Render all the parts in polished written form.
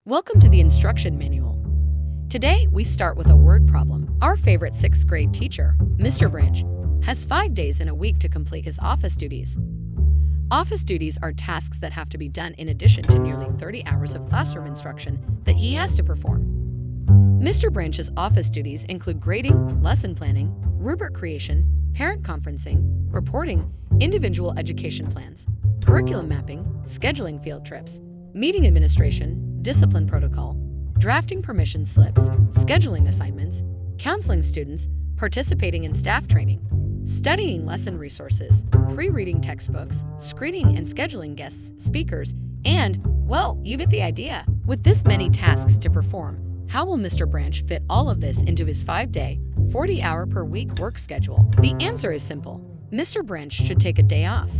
Welcome to the instruction manual. Today, we start with a word problem. Our favorite 6th grade teacher, Mr. Branch, has 5 days in a week to complete his office duties. Office duties are tasks that have to be done in addition to nearly 30 hours of classroom instruction that he has to perform. Mr. Branch's office duties include grading, lesson planning, rubric creation, parent conferencing, reporting, individual education plans, curriculum mapping, scheduling field trips, meeting administration, discipline protocol, drafting permission slips, scheduling assignments, counseling students, participating in staff training, studying lesson resources, pre-reading textbooks, screening and scheduling guest speakers, and, well, you get the idea. With this many tasks to perform, how will Mr. Branch fit all of this into his 5-day, 40-hour-per-week work schedule? The answer is simple. Mr. Branch should take a day off.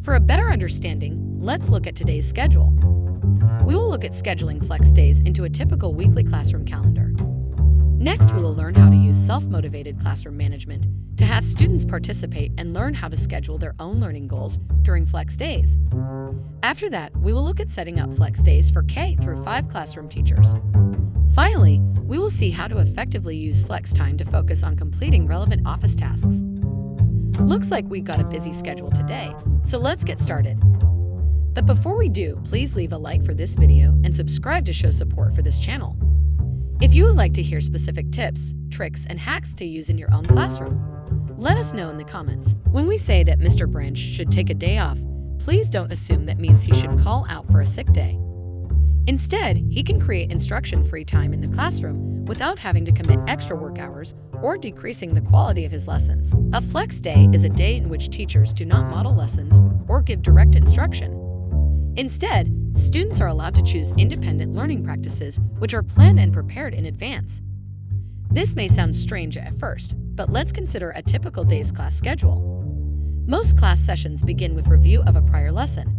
For a better understanding, let's look at today's schedule. We will look at scheduling flex days into a typical weekly classroom calendar. Next, we will learn how to use self-motivated classroom management to have students participate and learn how to schedule their own learning goals during flex days. After that, we will look at setting up flex days for K through 5 classroom teachers. Finally, we will see how to effectively use flex time to focus on completing relevant office tasks. Looks like we've got a busy schedule today, so let's get started. But before we do, please leave a like for this video and subscribe to show support for this channel. If you would like to hear specific tips, tricks, and hacks to use in your own classroom, let us know in the comments. When we say that Mr. Branch should take a day off, please don't assume that means he should call out for a sick day. Instead, he can create instruction-free time in the classroom without having to commit extra work hours or decreasing the quality of his lessons. A flex day is a day in which teachers do not model lessons or give direct instruction. Instead, students are allowed to choose independent learning practices which are planned and prepared in advance. This may sound strange at first, but let's consider a typical day's class schedule. Most class sessions begin with review of a prior lesson.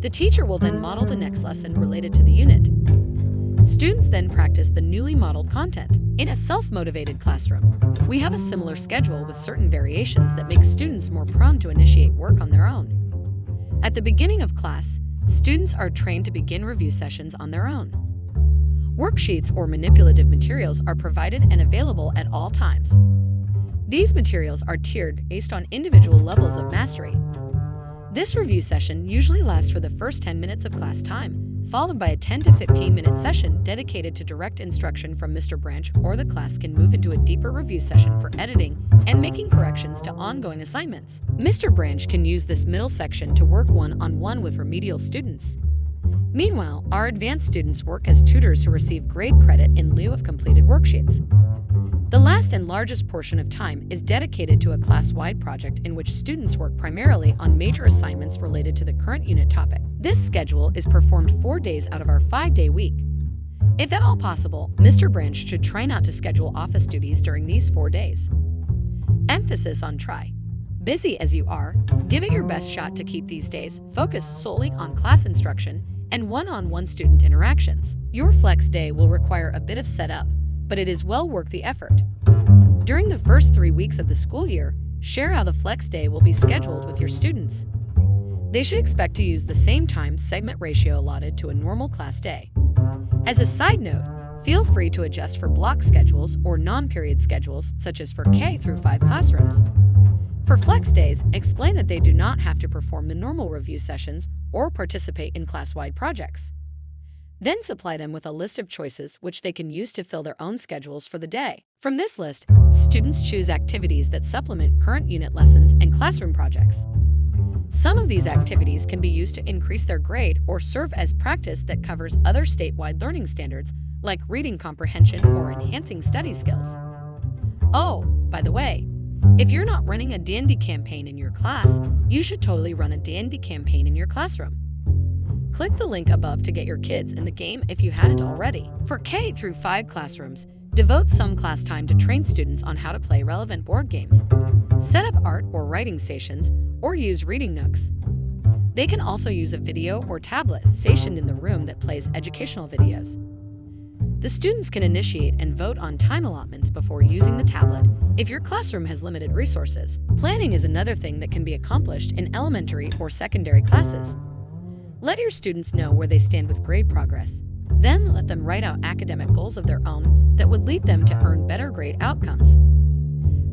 The teacher will then model the next lesson related to the unit. Students then practice the newly modeled content. In a self-motivated classroom, we have a similar schedule with certain variations that make students more prone to initiate work on their own. At the beginning of class, students are trained to begin review sessions on their own. Worksheets or manipulative materials are provided and available at all times. These materials are tiered based on individual levels of mastery. This review session usually lasts for the first 10 minutes of class time, followed by a 10 to 15-minute session dedicated to direct instruction from Mr. Branch, or the class can move into a deeper review session for editing and making corrections to ongoing assignments. Mr. Branch can use this middle section to work one-on-one with remedial students. Meanwhile, our advanced students work as tutors who receive grade credit in lieu of completed worksheets. The last and largest portion of time is dedicated to a class-wide project in which students work primarily on major assignments related to the current unit topic. This schedule is performed 4 days out of our 5-day week. If at all possible, Mr. Branch should try not to schedule office duties during these 4 days. Emphasis on try. Busy as you are, give it your best shot to keep these days focused solely on class instruction and one-on-one student interactions. Your flex day will require a bit of setup, but it is well worth the effort. During the first 3 weeks of the school year, share how the flex day will be scheduled with your students. They should expect to use the same time segment ratio allotted to a normal class day. As a side note, feel free to adjust for block schedules or non-period schedules, such as for K through 5 classrooms. For flex days, explain that they do not have to perform the normal review sessions or participate in class-wide projects. Then supply them with a list of choices which they can use to fill their own schedules for the day. From this list, students choose activities that supplement current unit lessons and classroom projects. Some of these activities can be used to increase their grade or serve as practice that covers other statewide learning standards like reading comprehension or enhancing study skills. Oh, by the way, if you're not running a D&D campaign in your class, you should totally run a D&D campaign in your classroom. Click the link above to get your kids in the game if you hadn't already. For K through 5 classrooms, devote some class time to train students on how to play relevant board games, set up art or writing stations, or use reading nooks. They can also use a video or tablet stationed in the room that plays educational videos. The students can initiate and vote on time allotments before using the tablet if your classroom has limited resources. Planning is another thing that can be accomplished in elementary or secondary classes. Let your students know where they stand with grade progress Then let them write out academic goals of their own that would lead them to earn better grade outcomes.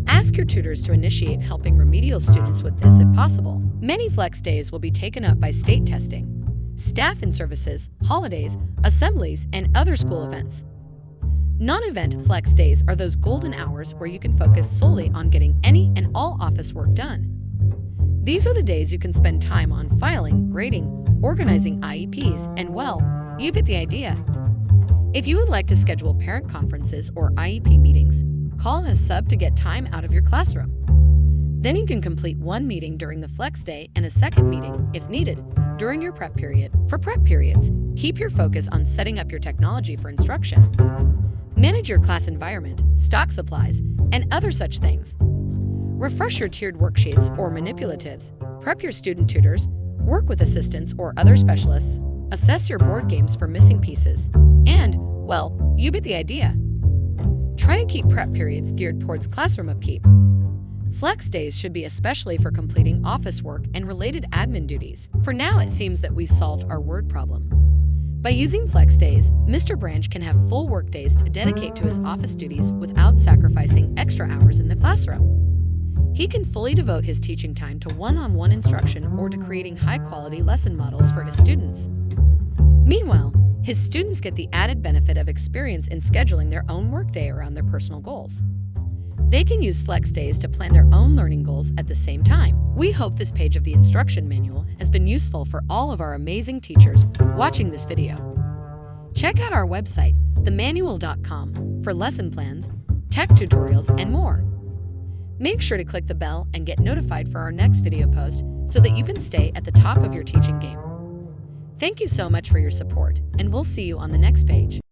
Ask your tutors to initiate helping remedial students with this if possible. Many flex days will be taken up by state testing, staff in services, holidays, assemblies, and other school events. Non-event flex days are those golden hours where you can focus solely on getting any and all office work done. These are the days you can spend time on filing, grading, organizing IEPs, and well, you get the idea. If you would like to schedule parent conferences or IEP meetings, call a sub to get time out of your classroom. Then you can complete one meeting during the flex day and a second meeting, if needed, during your prep period. For prep periods, keep your focus on setting up your technology for instruction. Manage your class environment, stock supplies, and other such things. Refresh your tiered worksheets or manipulatives, prep your student tutors, work with assistants or other specialists, assess your board games for missing pieces, and, well, you get the idea. Try and keep prep periods geared towards classroom upkeep. Flex days should be especially for completing office work and related admin duties. For now, it seems that we've solved our word problem. By using flex days, Mr. Branch can have full work days to dedicate to his office duties without sacrificing extra hours in the classroom. He can fully devote his teaching time to one-on-one instruction or to creating high-quality lesson models for his students. Meanwhile, his students get the added benefit of experience in scheduling their own workday around their personal goals. They can use flex days to plan their own learning goals at the same time. We hope this page of the instruction manual has been useful for all of our amazing teachers watching this video. Check out our website, themanual.com, for lesson plans, tech tutorials, and more. Make sure to click the bell and get notified for our next video post so that you can stay at the top of your teaching game. Thank you so much for your support, and we'll see you on the next page.